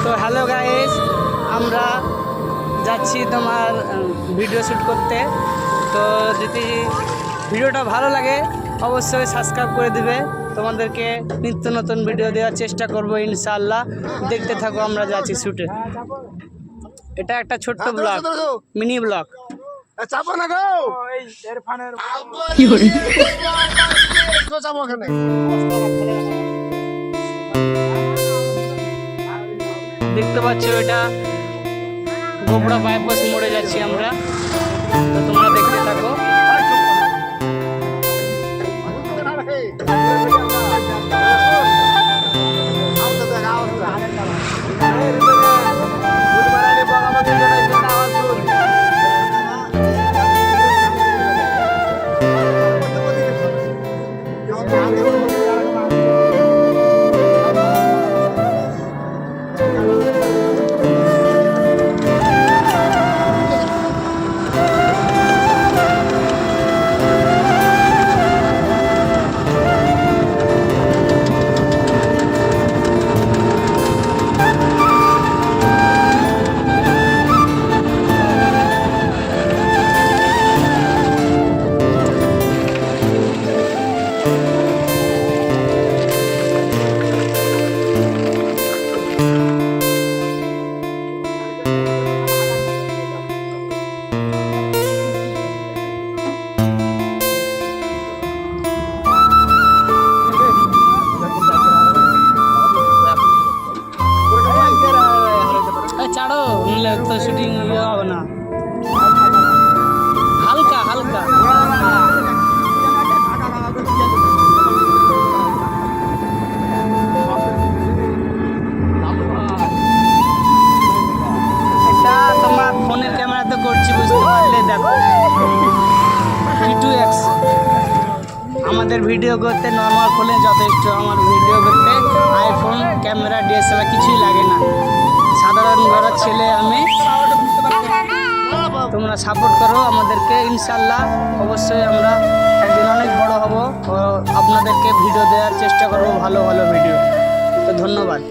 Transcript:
তো hello guys, আমরা যাচ্ছি তোমার ভিডিও শ্যুট করতে। তো যদি ভিডিওটা ভালো লাগে অবশ্যই সাবস্ক্রাইব করে দিবে। তোমাদেরকে নিত্য নতুন ভিডিও দেওয়ার চেষ্টা করব ইনশাআল্লাহ। দেখতে থাকো আমরা যাচ্ছি শ্যুটে। এটা একটা ছোট্ট ব্লগ, মিনি ব্লগ। চাপো না গো চাপো ওখানে। দেখতে পাচ্ছ এটা গোবড়া বাইপাস মোড়ে যাচ্ছি আমরা। তো তোমরা দেখতে থাকো। ছাড়ো, নিলে তো শুটিং ইয়ে হবে না। হালকা হালকা এটা তোমার ফোনের ক্যামেরাতে করছি, বুঝতে পারলে। দেখো P2X। আমাদের ভিডিও করতে নর্মাল ফোনে যথেষ্ট। আমার ভিডিও করতে আইফোন ক্যামেরা DSLR কিছুই লাগে না। সাধারণ ঘরের ছেলে আমি। তোমরা সাপোর্ট করো আমাদেরকে, ইনশাল্লাহ অবশ্যই আমরা একদিন অনেক বড় হব ও আপনাদেরকে ভিডিও দেওয়ার চেষ্টা করব, ভালো ভালো ভিডিও। তো ধন্যবাদ।